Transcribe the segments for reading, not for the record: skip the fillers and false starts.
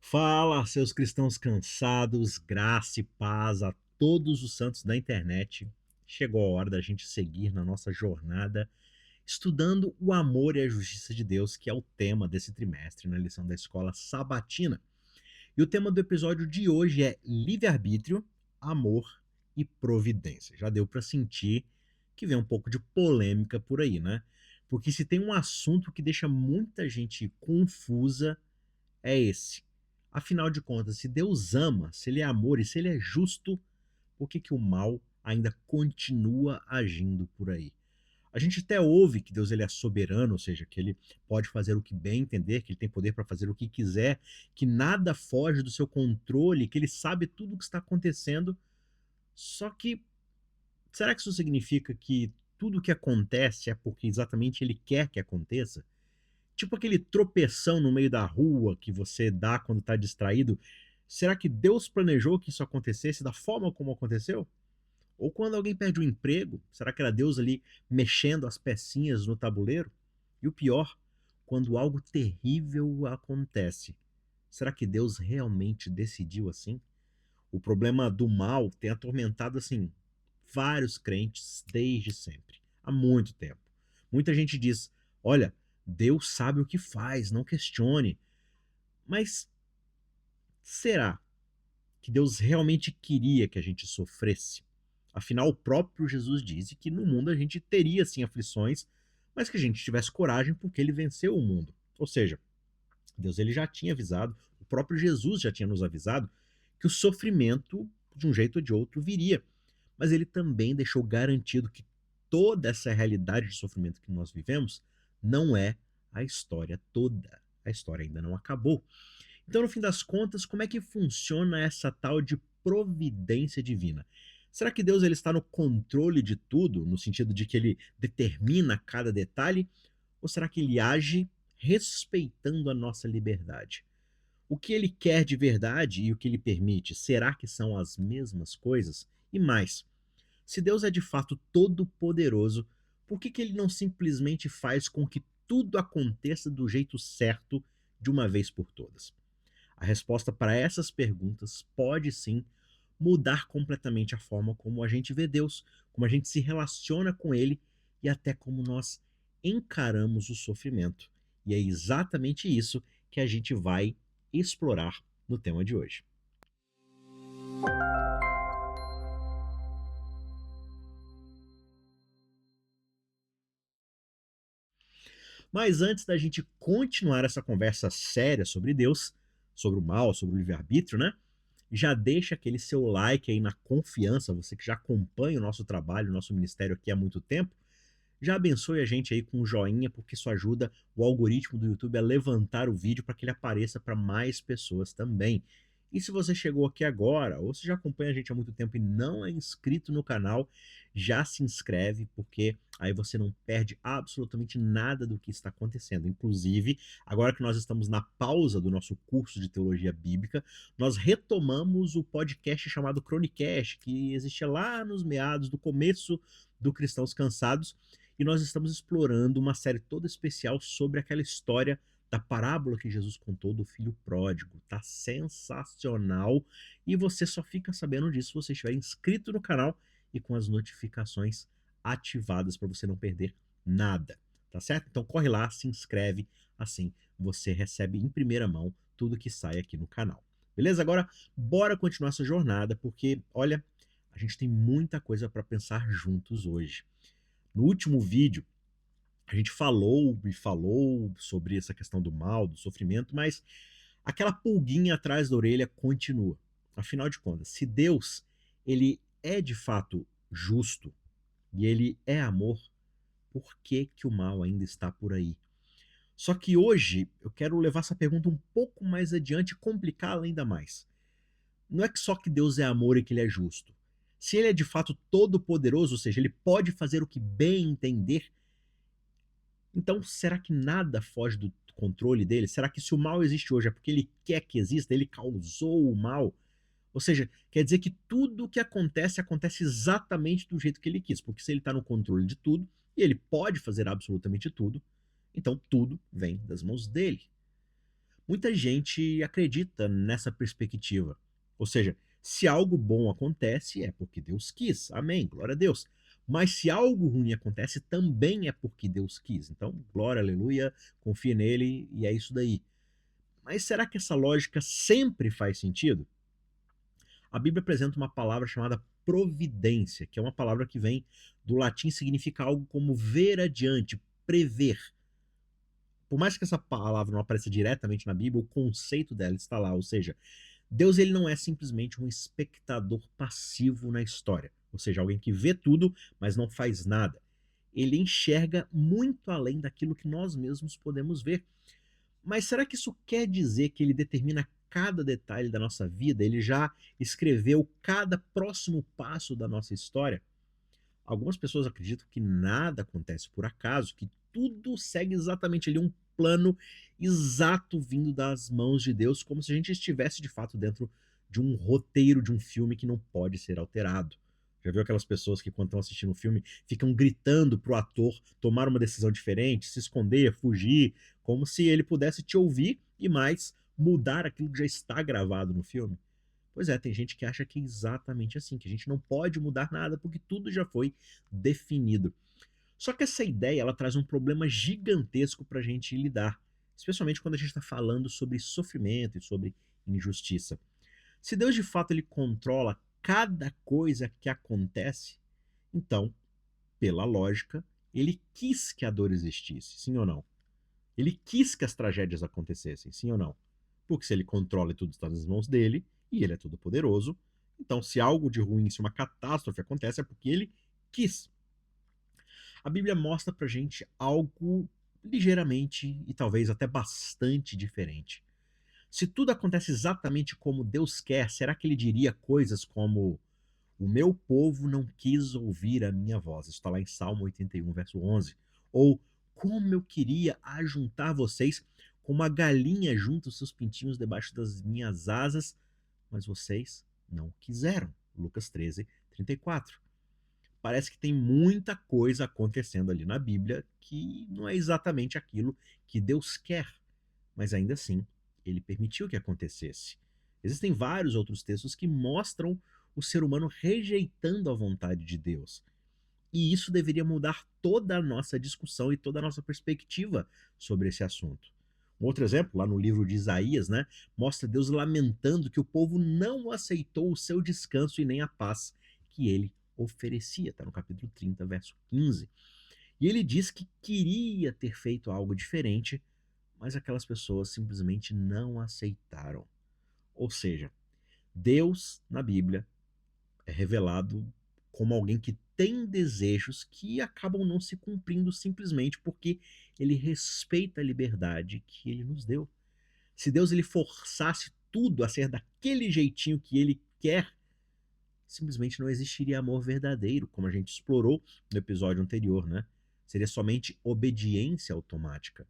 Fala, seus cristãos cansados, graça e paz a todos os santos da internet. Chegou a hora da gente seguir na nossa jornada estudando o amor e a justiça de Deus, que é o tema desse trimestre na lição da escola sabatina. E o tema do episódio de hoje é livre-arbítrio, amor e providência. Já deu para sentir que vem um pouco de polêmica por aí, né? Porque se tem um assunto que deixa muita gente confusa, é esse. Afinal de contas, se Deus ama, se Ele é amor e se Ele é justo, por que, que o mal ainda continua agindo por aí? A gente até ouve que Deus ele é soberano, ou seja, que ele pode fazer o que bem entender, que ele tem poder para fazer o que quiser, que nada foge do seu controle, que ele sabe tudo o que está acontecendo. Só que será que isso significa que tudo o que acontece é porque exatamente ele quer que aconteça? Tipo aquele tropeção no meio da rua que você dá quando está distraído. Será que Deus planejou que isso acontecesse da forma como aconteceu? Ou quando alguém perde o emprego, será que era Deus ali mexendo as pecinhas no tabuleiro? E o pior, quando algo terrível acontece, será que Deus realmente decidiu assim? O problema do mal tem atormentado assim vários crentes desde sempre, há muito tempo. Muita gente diz: "Olha, Deus sabe o que faz, não questione". Mas será que Deus realmente queria que a gente sofresse? Afinal, o próprio Jesus disse que no mundo a gente teria sim aflições, mas que a gente tivesse coragem porque ele venceu o mundo. Ou seja, Deus ele já tinha avisado, o próprio Jesus já tinha nos avisado que o sofrimento, de um jeito ou de outro, viria. Mas ele também deixou garantido que toda essa realidade de sofrimento que nós vivemos não é a história toda. A história ainda não acabou. Então, no fim das contas, como é que funciona essa tal de providência divina? Será que Deus ele está no controle de tudo, no sentido de que ele determina cada detalhe? Ou será que ele age respeitando a nossa liberdade? O que ele quer de verdade e o que ele permite, será que são as mesmas coisas? E mais, se Deus é de fato todo-poderoso, por que, que ele não simplesmente faz com que tudo aconteça do jeito certo de uma vez por todas? A resposta para essas perguntas pode sim mudar completamente a forma como a gente vê Deus, como a gente se relaciona com Ele e até como nós encaramos o sofrimento. E é exatamente isso que a gente vai explorar no tema de hoje. Mas antes da gente continuar essa conversa séria sobre Deus, sobre o mal, sobre o livre-arbítrio, né? Já deixa aquele seu like aí na confiança, você que já acompanha o nosso trabalho, o nosso ministério aqui há muito tempo. Já abençoe a gente aí com um joinha, porque isso ajuda o algoritmo do YouTube a levantar o vídeo para que ele apareça para mais pessoas também. E se você chegou aqui agora, ou se já acompanha a gente há muito tempo e não é inscrito no canal, já se inscreve, porque aí você não perde absolutamente nada do que está acontecendo. Inclusive, agora que nós estamos na pausa do nosso curso de teologia bíblica, nós retomamos o podcast chamado Chronicast, que existia lá nos meados do começo do Cristãos Cansados, e nós estamos explorando uma série toda especial sobre aquela história da parábola que Jesus contou do filho pródigo. Tá sensacional e você só fica sabendo disso se você estiver inscrito no canal e com as notificações ativadas para você não perder nada, tá certo? Então corre lá, se inscreve, assim você recebe em primeira mão tudo que sai aqui no canal. Beleza? Agora bora continuar essa jornada porque, olha, a gente tem muita coisa para pensar juntos hoje. No último vídeo, a gente falou e falou sobre essa questão do mal, do sofrimento, mas aquela pulguinha atrás da orelha continua. Afinal de contas, se Deus ele é de fato justo e ele é amor, por que que o mal ainda está por aí? Só que hoje eu quero levar essa pergunta um pouco mais adiante e complicá-la ainda mais. Não é que só que Deus é amor e que ele é justo. Se ele é de fato todo poderoso, ou seja, ele pode fazer o que bem entender, então, será que nada foge do controle dele? Será que se o mal existe hoje é porque ele quer que exista, ele causou o mal? Ou seja, quer dizer que tudo o que acontece, acontece exatamente do jeito que ele quis, porque se ele está no controle de tudo, e ele pode fazer absolutamente tudo, então tudo vem das mãos dele. Muita gente acredita nessa perspectiva. Ou seja, se algo bom acontece, é porque Deus quis. Amém, glória a Deus. Mas se algo ruim acontece, também é porque Deus quis. Então, glória, aleluia, confia nele e é isso daí. Mas será que essa lógica sempre faz sentido? A Bíblia apresenta uma palavra chamada providência, que é uma palavra que vem do latim e significa algo como ver adiante, prever. Por mais que essa palavra não apareça diretamente na Bíblia, o conceito dela está lá, ou seja, Deus ele não é simplesmente um espectador passivo na história, ou seja, alguém que vê tudo, mas não faz nada. Ele enxerga muito além daquilo que nós mesmos podemos ver. Mas será que isso quer dizer que ele determina cada detalhe da nossa vida? Ele já escreveu cada próximo passo da nossa história? Algumas pessoas acreditam que nada acontece por acaso, que tudo segue exatamente ali um plano exato vindo das mãos de Deus, como se a gente estivesse de fato dentro de um roteiro de um filme que não pode ser alterado. Já viu aquelas pessoas que, quando estão assistindo um filme, ficam gritando pro ator tomar uma decisão diferente, se esconder, fugir, como se ele pudesse te ouvir e mais mudar aquilo que já está gravado no filme? Pois é, tem gente que acha que é exatamente assim, que a gente não pode mudar nada porque tudo já foi definido. Só que essa ideia ela traz um problema gigantesco para a gente lidar, especialmente quando a gente está falando sobre sofrimento e sobre injustiça. Se Deus de fato ele controla cada coisa que acontece, então, pela lógica, ele quis que a dor existisse, sim ou não? Ele quis que as tragédias acontecessem, sim ou não? Porque se ele controla e tudo está nas mãos dele, e ele é todo poderoso, então se algo de ruim, se uma catástrofe acontece, é porque ele quis. A Bíblia mostra pra gente algo ligeiramente e talvez até bastante diferente. Se tudo acontece exatamente como Deus quer, será que ele diria coisas como: o meu povo não quis ouvir a minha voz? Isso está lá em Salmo 81, verso 11. Ou: como eu queria ajuntar vocês como uma galinha junta os seus pintinhos debaixo das minhas asas, mas vocês não quiseram. Lucas 13, 34. Parece que tem muita coisa acontecendo ali na Bíblia que não é exatamente aquilo que Deus quer, mas ainda assim, ele permitiu que acontecesse. Existem vários outros textos que mostram o ser humano rejeitando a vontade de Deus. E isso deveria mudar toda a nossa discussão e toda a nossa perspectiva sobre esse assunto. Um outro exemplo, lá no livro de Isaías, né, mostra Deus lamentando que o povo não aceitou o seu descanso e nem a paz que ele oferecia. Está no capítulo 30, verso 15. E ele diz que queria ter feito algo diferente, mas aquelas pessoas simplesmente não aceitaram. Ou seja, Deus, na Bíblia, é revelado como alguém que tem desejos que acabam não se cumprindo simplesmente porque ele respeita a liberdade que ele nos deu. Se Deus ele forçasse tudo a ser daquele jeitinho que ele quer, simplesmente não existiria amor verdadeiro, como a gente explorou no episódio anterior, né? Seria somente obediência automática.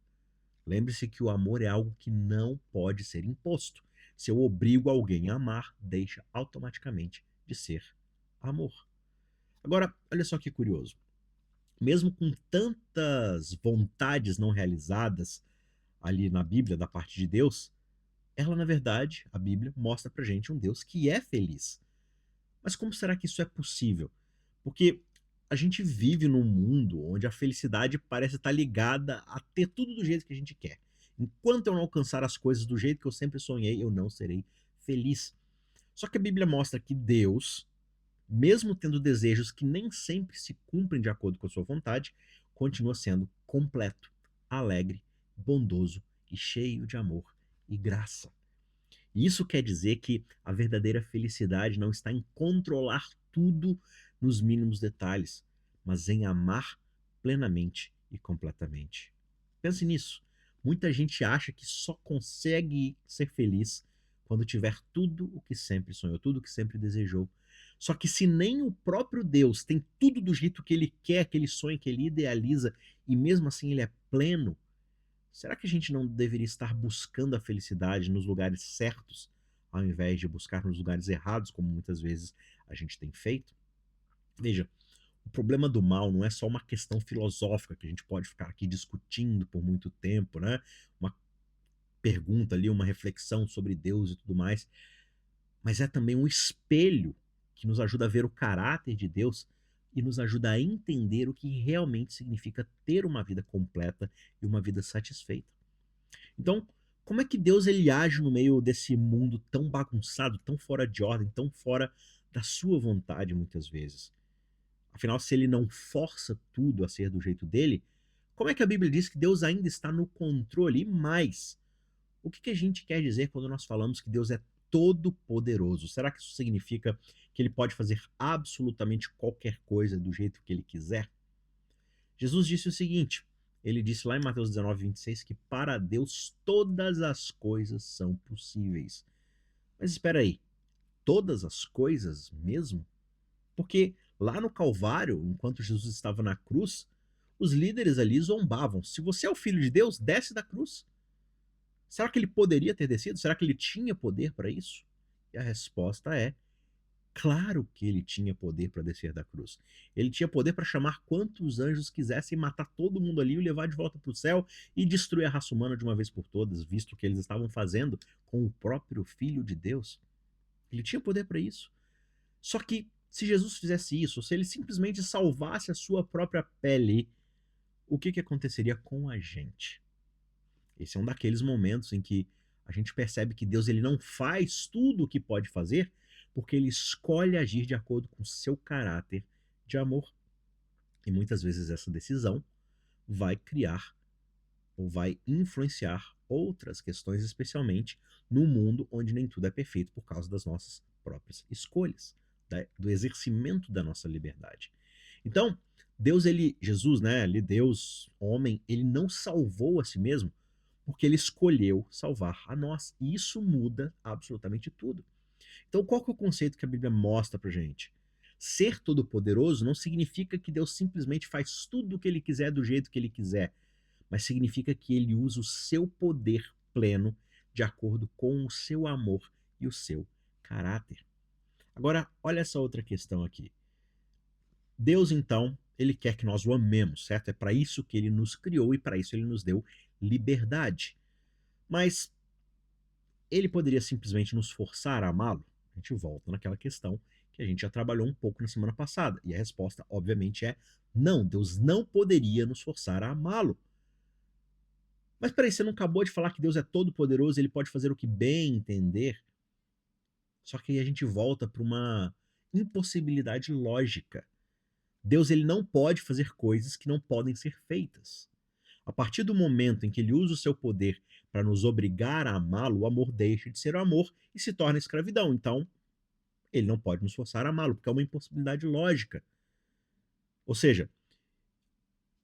Lembre-se que o amor é algo que não pode ser imposto. Se eu obrigo alguém a amar, deixa automaticamente de ser amor. Agora, olha só que curioso. Mesmo com tantas vontades não realizadas ali na Bíblia da parte de Deus, ela, na verdade, a Bíblia mostra pra gente um Deus que é feliz. Mas como será que isso é possível? Porque a gente vive num mundo onde a felicidade parece estar ligada a ter tudo do jeito que a gente quer. Enquanto eu não alcançar as coisas do jeito que eu sempre sonhei, eu não serei feliz. Só que a Bíblia mostra que Deus, mesmo tendo desejos que nem sempre se cumprem de acordo com a sua vontade, continua sendo completo, alegre, bondoso e cheio de amor e graça. E isso quer dizer que a verdadeira felicidade não está em controlar tudo nos mínimos detalhes, mas em amar plenamente e completamente. Pense nisso. Muita gente acha que só consegue ser feliz quando tiver tudo o que sempre sonhou, tudo o que sempre desejou. Só que se nem o próprio Deus tem tudo do jeito que ele quer, que ele sonha, que ele idealiza, e mesmo assim ele é pleno, será que a gente não deveria estar buscando a felicidade nos lugares certos, ao invés de buscar nos lugares errados, como muitas vezes a gente tem feito? Veja, o problema do mal não é só uma questão filosófica que a gente pode ficar aqui discutindo por muito tempo, né? Uma pergunta ali, uma reflexão sobre Deus e tudo mais, mas é também um espelho que nos ajuda a ver o caráter de Deus e nos ajuda a entender o que realmente significa ter uma vida completa e uma vida satisfeita. Então, como é que Deus ele age no meio desse mundo tão bagunçado, tão fora de ordem, tão fora da sua vontade muitas vezes? Afinal, se ele não força tudo a ser do jeito dele, como é que a Bíblia diz que Deus ainda está no controle? E mais, o que a gente quer dizer quando nós falamos que Deus é todo-poderoso? Será que isso significa que ele pode fazer absolutamente qualquer coisa do jeito que ele quiser? Jesus disse o seguinte, ele disse lá em Mateus 19:26 que para Deus todas as coisas são possíveis. Mas espera aí, todas as coisas mesmo? Porque lá no Calvário, enquanto Jesus estava na cruz, os líderes ali zombavam. Se você é o filho de Deus, desce da cruz. Será que ele poderia ter descido? Será que ele tinha poder para isso? E a resposta é: claro que ele tinha poder para descer da cruz. Ele tinha poder para chamar quantos anjos quisessem, matar todo mundo ali e levar de volta para o céu e destruir a raça humana de uma vez por todas, visto que eles estavam fazendo com o próprio Filho de Deus. Ele tinha poder para isso. Só que se Jesus fizesse isso, se ele simplesmente salvasse a sua própria pele, o que aconteceria com a gente? Esse é um daqueles momentos em que a gente percebe que Deus ele não faz tudo o que pode fazer, porque ele escolhe agir de acordo com o seu caráter de amor. E muitas vezes essa decisão vai criar ou vai influenciar outras questões, especialmente no mundo onde nem tudo é perfeito por causa das nossas próprias escolhas, do exercimento da nossa liberdade. Então, Deus, ele, Jesus, né, ele, Deus, homem, ele não salvou a si mesmo porque ele escolheu salvar a nós. E isso muda absolutamente tudo. Então, qual que é o conceito que a Bíblia mostra pra gente? Ser todo-poderoso não significa que Deus simplesmente faz tudo o que ele quiser do jeito que ele quiser, mas significa que ele usa o seu poder pleno de acordo com o seu amor e o seu caráter. Agora, olha essa outra questão aqui. Deus, então, ele quer que nós o amemos, certo? É para isso que ele nos criou e para isso ele nos deu liberdade. Mas ele poderia simplesmente nos forçar a amá-lo? A gente volta naquela questão que a gente já trabalhou um pouco na semana passada. E a resposta, obviamente, é não. Deus não poderia nos forçar a amá-lo. Mas peraí, você não acabou de falar que Deus é todo poderoso, ele pode fazer o que bem entender? Só que aí a gente volta para uma impossibilidade lógica. Deus ele não pode fazer coisas que não podem ser feitas. A partir do momento em que ele usa o seu poder para nos obrigar a amá-lo, o amor deixa de ser o amor e se torna escravidão. Então, ele não pode nos forçar a amá-lo, porque é uma impossibilidade lógica. Ou seja,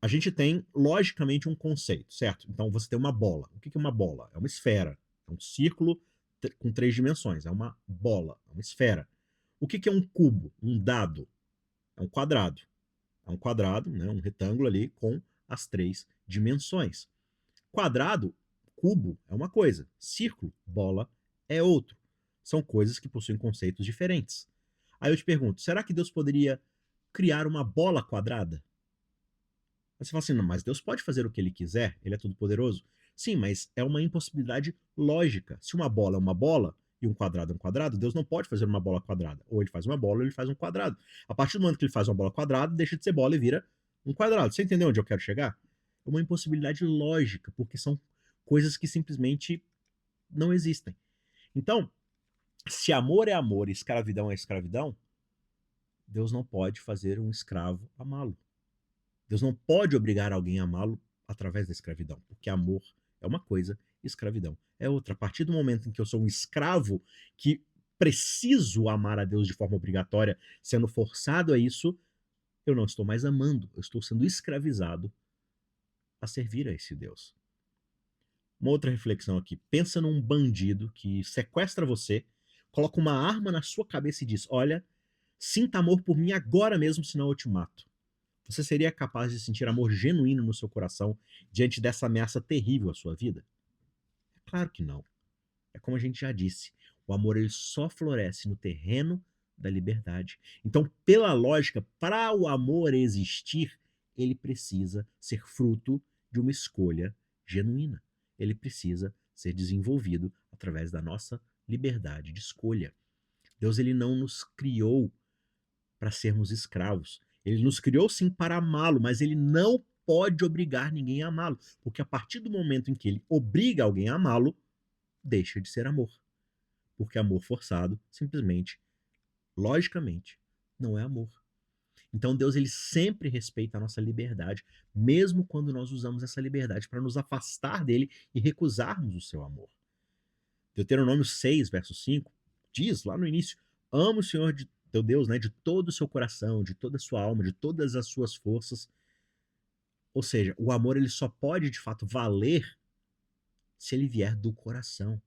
a gente tem logicamente um conceito, certo? Então você tem uma bola. O que é uma bola? É uma esfera. É um círculo com 3 dimensões. É uma bola, é uma esfera. O que é um cubo? Um dado? É um quadrado. É um quadrado, né, um retângulo ali com as 3 dimensões. Quadrado, cubo é uma coisa, círculo, bola é outro. São coisas que possuem conceitos diferentes. Aí eu te pergunto, será que Deus poderia criar uma bola quadrada? Aí você fala assim, não, mas Deus pode fazer o que ele quiser, ele é todo poderoso. Sim, mas é uma impossibilidade lógica. Se uma bola é uma bola e um quadrado é um quadrado, Deus não pode fazer uma bola quadrada. Ou ele faz uma bola ou ele faz um quadrado. A partir do momento que ele faz uma bola quadrada, deixa de ser bola e vira um quadrado. Você entendeu onde eu quero chegar? É uma impossibilidade lógica, porque são coisas que simplesmente não existem. Então, se amor é amor e escravidão é escravidão, Deus não pode fazer um escravo amá-lo. Deus não pode obrigar alguém a amá-lo através da escravidão, porque amor é uma coisa e escravidão é outra. A partir do momento em que eu sou um escravo que preciso amar a Deus de forma obrigatória, sendo forçado a isso, eu não estou mais amando, eu estou sendo escravizado a servir a esse Deus. Uma outra reflexão aqui. Pensa num bandido que sequestra você, coloca uma arma na sua cabeça e diz: olha, sinta amor por mim agora mesmo, senão eu te mato. Você seria capaz de sentir amor genuíno no seu coração diante dessa ameaça terrível à sua vida? É claro que não. É como a gente já disse, o amor ele só floresce no terreno da liberdade. Então, pela lógica, para o amor existir, ele precisa ser fruto de uma escolha genuína. Ele precisa ser desenvolvido através da nossa liberdade de escolha. Deus ele não nos criou para sermos escravos. Ele nos criou sim para amá-lo, mas ele não pode obrigar ninguém a amá-lo, porque a partir do momento em que ele obriga alguém a amá-lo, deixa de ser amor. Porque amor forçado, simplesmente, logicamente, não é amor. Então Deus ele sempre respeita a nossa liberdade, mesmo quando nós usamos essa liberdade para nos afastar dele e recusarmos o seu amor. Deuteronômio 6, verso 5, diz lá no início: ama o Senhor de teu Deus, né, de todo o seu coração, de toda a sua alma, de todas as suas forças. Ou seja, o amor ele só pode de fato valer se ele vier do coração.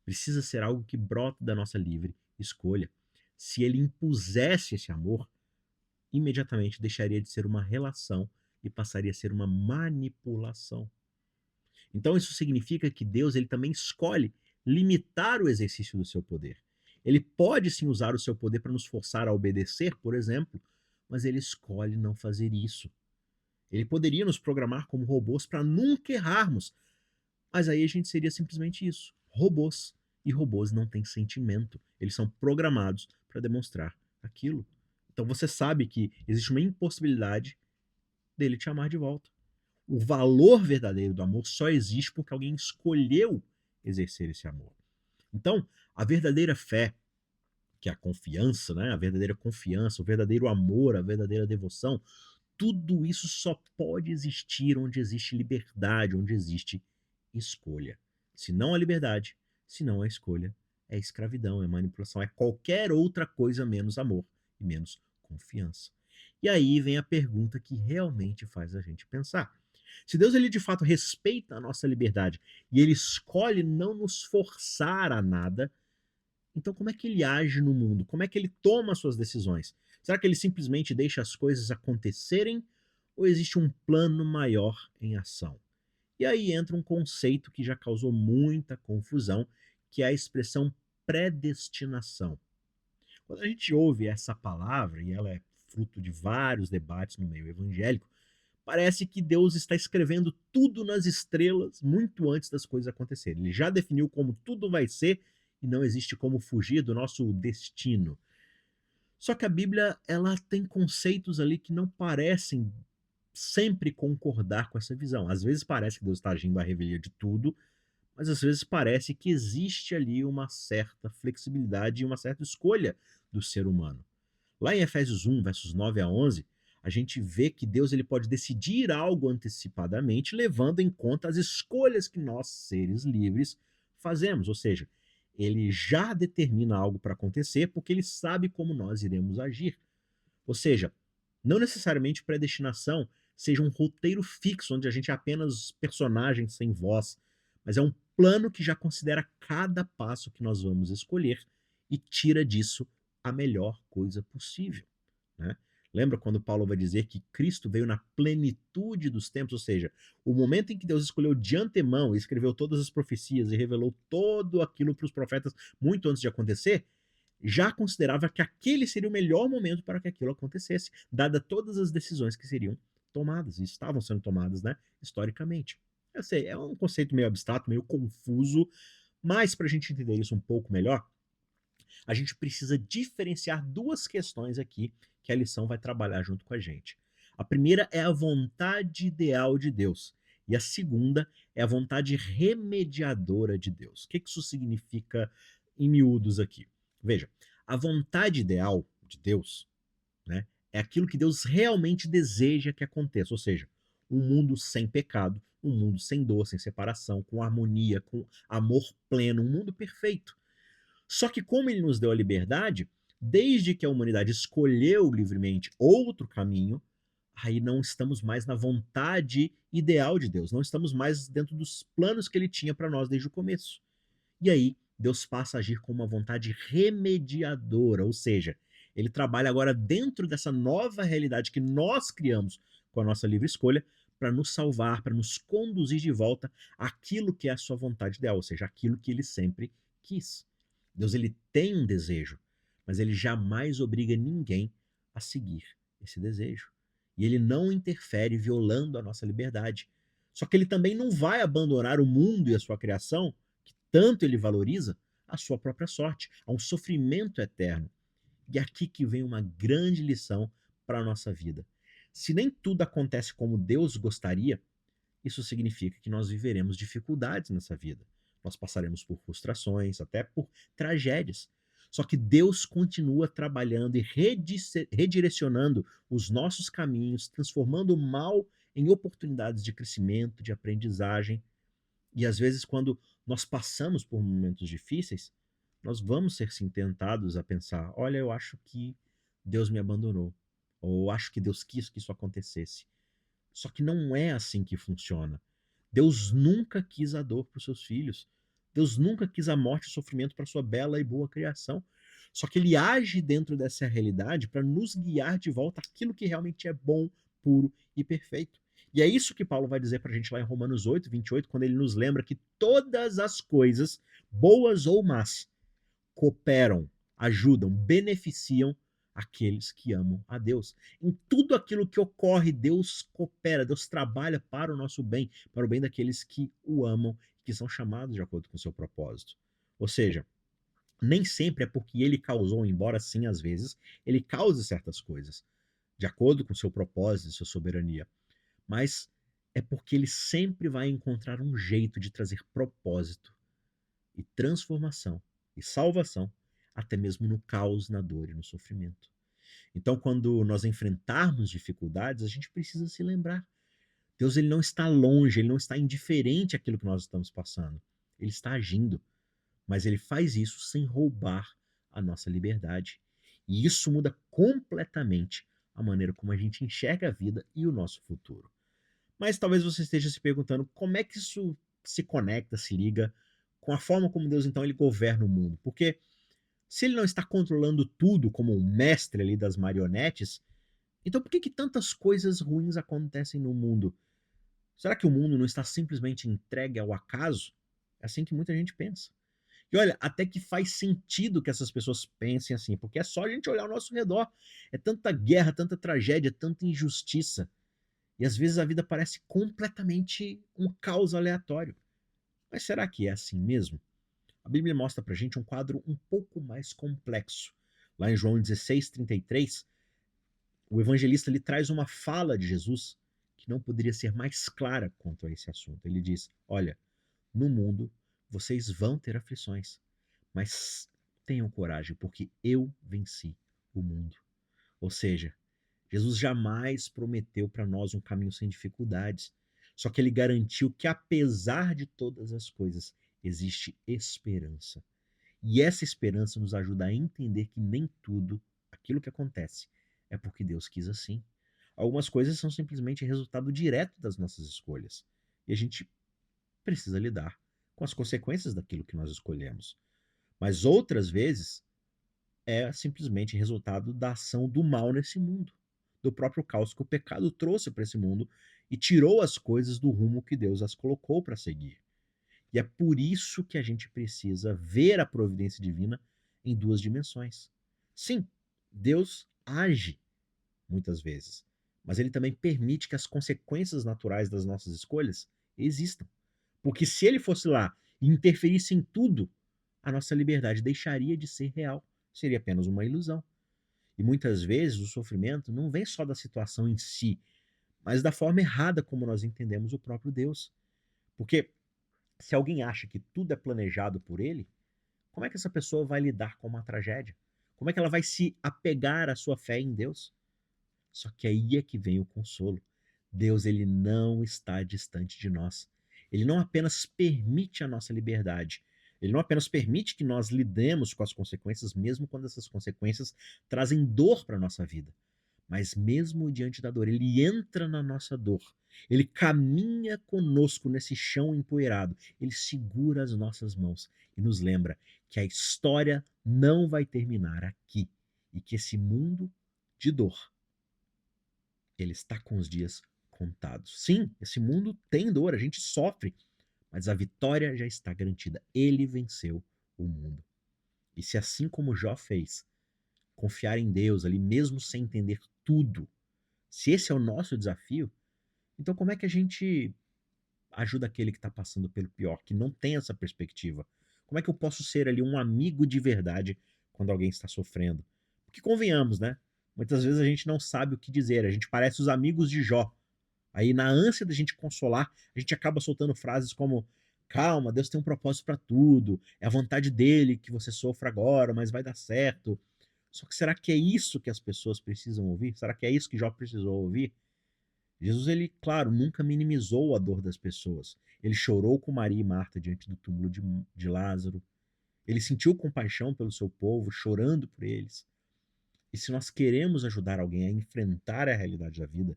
Precisa ser algo que brota da nossa livre escolha. Se ele impusesse esse amor, imediatamente deixaria de ser uma relação e passaria a ser uma manipulação. Então isso significa que Deus ele também escolhe limitar o exercício do seu poder. Ele pode sim usar o seu poder para nos forçar a obedecer, por exemplo, mas ele escolhe não fazer isso. Ele poderia nos programar como robôs para nunca errarmos, mas aí a gente seria simplesmente isso, robôs. E robôs não têm sentimento, eles são programados para demonstrar aquilo. Então você sabe que existe uma impossibilidade dele te amar de volta. O valor verdadeiro do amor só existe porque alguém escolheu exercer esse amor. Então, a verdadeira fé, que é a confiança, né? A verdadeira confiança, o verdadeiro amor, a verdadeira devoção, tudo isso só pode existir onde existe liberdade, onde existe escolha. Se não a liberdade, se não a escolha, é escravidão, é manipulação, é qualquer outra coisa menos amor e menos confiança. E aí vem a pergunta que realmente faz a gente pensar. Se Deus ele de fato respeita a nossa liberdade e ele escolhe não nos forçar a nada, então como é que ele age no mundo? Como é que ele toma as suas decisões? Será que ele simplesmente deixa as coisas acontecerem ou existe um plano maior em ação? E aí entra um conceito que já causou muita confusão, que é a expressão predestinação. Quando a gente ouve essa palavra, e ela é fruto de vários debates no meio evangélico, parece que Deus está escrevendo tudo nas estrelas muito antes das coisas acontecerem. Ele já definiu como tudo vai ser e não existe como fugir do nosso destino. Só que a Bíblia, ela tem conceitos ali que não parecem sempre concordar com essa visão. Às vezes parece que Deus está agindo à revelia de tudo, mas às vezes parece que existe ali uma certa flexibilidade e uma certa escolha do ser humano. Lá em Efésios 1, versos 9 a 11, a gente vê que Deus ele pode decidir algo antecipadamente, levando em conta as escolhas que nós, seres livres, fazemos. Ou seja, ele já determina algo para acontecer porque ele sabe como nós iremos agir. Ou seja, não necessariamente predestinação seja um roteiro fixo, onde a gente é apenas personagens sem voz, mas é um plano que já considera cada passo que nós vamos escolher e tira disso a melhor coisa possível. Né? Lembra quando Paulo vai dizer que Cristo veio na plenitude dos tempos, ou seja, o momento em que Deus escolheu de antemão e escreveu todas as profecias e revelou todo aquilo para os profetas muito antes de acontecer, já considerava que aquele seria o melhor momento para que aquilo acontecesse, dada todas as decisões que seriam tomadas e estavam sendo tomadas, né, historicamente. Eu sei, é um conceito meio abstrato, meio confuso, mas para a gente entender isso um pouco melhor, a gente precisa diferenciar duas questões aqui que a lição vai trabalhar junto com a gente. A primeira é a vontade ideal de Deus, e a segunda é a vontade remediadora de Deus. O que isso significa em miúdos aqui? Veja, a vontade ideal de Deus, né, é aquilo que Deus realmente deseja que aconteça, ou seja, um mundo sem pecado, um mundo sem dor, sem separação, com harmonia, com amor pleno, um mundo perfeito. Só que como ele nos deu a liberdade, desde que a humanidade escolheu livremente outro caminho, aí não estamos mais na vontade ideal de Deus, não estamos mais dentro dos planos que ele tinha para nós desde o começo. E aí Deus passa a agir com uma vontade remediadora, ou seja, ele trabalha agora dentro dessa nova realidade que nós criamos com a nossa livre escolha para nos salvar, para nos conduzir de volta àquilo que é a sua vontade ideal, ou seja, aquilo que ele sempre quis. Deus ele tem um desejo, mas ele jamais obriga ninguém a seguir esse desejo. E ele não interfere violando a nossa liberdade. Só que ele também não vai abandonar o mundo e a sua criação, que tanto ele valoriza, à sua própria sorte, a um sofrimento eterno. E aqui que vem uma grande lição para a nossa vida. Se nem tudo acontece como Deus gostaria, isso significa que nós viveremos dificuldades nessa vida. Nós passaremos por frustrações, até por tragédias. Só que Deus continua trabalhando e redirecionando os nossos caminhos, transformando o mal em oportunidades de crescimento, de aprendizagem. E às vezes, quando nós passamos por momentos difíceis, nós vamos ser sim tentados a pensar: olha, eu acho que Deus me abandonou, ou eu acho que Deus quis que isso acontecesse. Só que não é assim que funciona. Deus nunca quis a dor para os seus filhos. Deus nunca quis a morte e o sofrimento para sua bela e boa criação. Só que ele age dentro dessa realidade para nos guiar de volta àquilo que realmente é bom, puro e perfeito. E é isso que Paulo vai dizer para a gente lá em Romanos 8, 28, quando ele nos lembra que todas as coisas, boas ou más, cooperam, ajudam, beneficiam aqueles que amam a Deus. Em tudo aquilo que ocorre, Deus coopera, Deus trabalha para o nosso bem, para o bem daqueles que o amam, que são chamados de acordo com o seu propósito. Ou seja, nem sempre é porque ele causou, embora sim às vezes, ele cause certas coisas, de acordo com o seu propósito e sua soberania. Mas é porque ele sempre vai encontrar um jeito de trazer propósito e transformação e salvação, até mesmo no caos, na dor e no sofrimento. Então, quando nós enfrentarmos dificuldades, a gente precisa se lembrar: Deus ele não está longe, ele não está indiferente àquilo que nós estamos passando. Ele está agindo, mas ele faz isso sem roubar a nossa liberdade. E isso muda completamente a maneira como a gente enxerga a vida e o nosso futuro. Mas talvez você esteja se perguntando como é que isso se conecta, se liga com a forma como Deus então ele governa o mundo. Porque se ele não está controlando tudo como um mestre ali das marionetes, então por que que tantas coisas ruins acontecem no mundo? Será que o mundo não está simplesmente entregue ao acaso? É assim que muita gente pensa. E olha, até que faz sentido que essas pessoas pensem assim, porque é só a gente olhar ao nosso redor. É tanta guerra, tanta tragédia, tanta injustiça. E às vezes a vida parece completamente um caos aleatório. Mas será que é assim mesmo? A Bíblia mostra pra gente um quadro um pouco mais complexo. Lá em João 16:33, o evangelista ele traz uma fala de Jesus que não poderia ser mais clara quanto a esse assunto. Ele diz: olha, no mundo vocês vão ter aflições, mas tenham coragem, porque eu venci o mundo. Ou seja, Jesus jamais prometeu para nós um caminho sem dificuldades. Só que ele garantiu que, apesar de todas as coisas, existe esperança. E essa esperança nos ajuda a entender que nem tudo aquilo que acontece é porque Deus quis assim. Algumas coisas são simplesmente resultado direto das nossas escolhas. E a gente precisa lidar com as consequências daquilo que nós escolhemos. Mas outras vezes é simplesmente resultado da ação do mal nesse mundo, do próprio caos que o pecado trouxe para esse mundo e tirou as coisas do rumo que Deus as colocou para seguir. E é por isso que a gente precisa ver a providência divina em duas dimensões. Sim, Deus age muitas vezes, mas ele também permite que as consequências naturais das nossas escolhas existam. Porque se ele fosse lá e interferisse em tudo, a nossa liberdade deixaria de ser real, seria apenas uma ilusão. E muitas vezes o sofrimento não vem só da situação em si, mas da forma errada como nós entendemos o próprio Deus. Porque se alguém acha que tudo é planejado por ele, como é que essa pessoa vai lidar com uma tragédia? Como é que ela vai se apegar à sua fé em Deus? Só que aí é que vem o consolo. Deus ele não está distante de nós. Ele não apenas permite a nossa liberdade, ele não apenas permite que nós lidemos com as consequências, mesmo quando essas consequências trazem dor para a nossa vida. Mas mesmo diante da dor, ele entra na nossa dor. Ele caminha conosco nesse chão empoeirado. Ele segura as nossas mãos e nos lembra que a história não vai terminar aqui e que esse mundo de dor ele está com os dias contados. Sim, esse mundo tem dor, a gente sofre, mas a vitória já está garantida. Ele venceu o mundo. E se assim como Jó fez, confiar em Deus ali, mesmo sem entender tudo, se esse é o nosso desafio, então como é que a gente ajuda aquele que está passando pelo pior, que não tem essa perspectiva. Como é que eu posso ser ali um amigo de verdade quando alguém está sofrendo? Porque convenhamos, né? Muitas vezes a gente não sabe o que dizer, a gente parece os amigos de Jó. Aí, na ânsia da gente consolar, a gente acaba soltando frases como: calma, Deus tem um propósito para tudo, é a vontade dele que você sofra agora, mas vai dar certo. Só que será que é isso que as pessoas precisam ouvir? Será que é isso que Jó precisou ouvir? Jesus, ele, claro, nunca minimizou a dor das pessoas. Ele chorou com Maria e Marta diante do túmulo de Lázaro. Ele sentiu compaixão pelo seu povo, chorando por eles. E se nós queremos ajudar alguém a enfrentar a realidade da vida,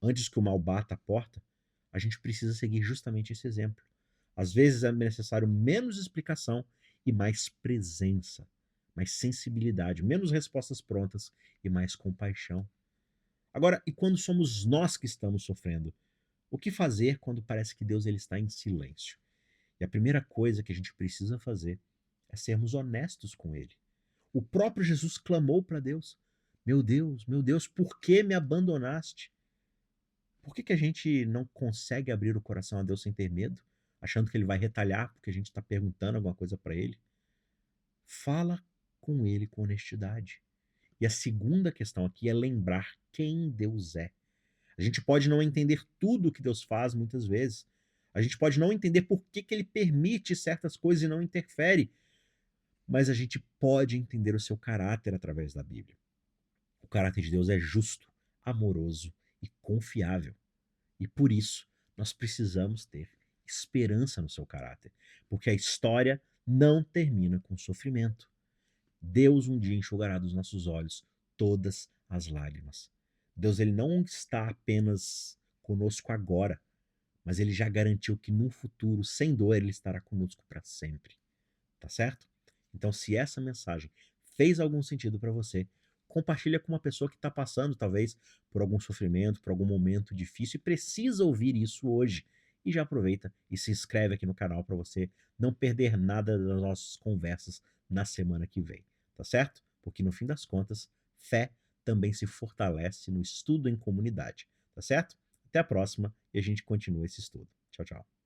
antes que o mal bata a porta, a gente precisa seguir justamente esse exemplo. Às vezes é necessário menos explicação e mais presença, mais sensibilidade, menos respostas prontas e mais compaixão. Agora, e quando somos nós que estamos sofrendo? O que fazer quando parece que Deus ele está em silêncio? E a primeira coisa que a gente precisa fazer é sermos honestos com Ele. O próprio Jesus clamou para Deus: meu Deus, por que me abandonaste? Por que a gente não consegue abrir o coração a Deus sem ter medo, achando que Ele vai retalhar porque a gente está perguntando alguma coisa para Ele? Fala com Ele com honestidade. E a segunda questão aqui é lembrar quem Deus é. A gente pode não entender tudo o que Deus faz muitas vezes. A gente pode não entender por que Ele permite certas coisas e não interfere. Mas a gente pode entender o seu caráter através da Bíblia. O caráter de Deus é justo, amoroso e confiável. E por isso, nós precisamos ter esperança no seu caráter, porque a história não termina com sofrimento. Deus um dia enxugará dos nossos olhos todas as lágrimas. Deus ele não está apenas conosco agora, mas ele já garantiu que num futuro sem dor ele estará conosco para sempre. Tá certo? Então, se essa mensagem fez algum sentido para você, compartilha com uma pessoa que está passando, talvez, por algum sofrimento, por algum momento difícil e precisa ouvir isso hoje. E já aproveita e se inscreve aqui no canal para você não perder nada das nossas conversas na semana que vem, tá certo? Porque no fim das contas, fé também se fortalece no estudo em comunidade, tá certo? Até a próxima e a gente continua esse estudo. Tchau, tchau.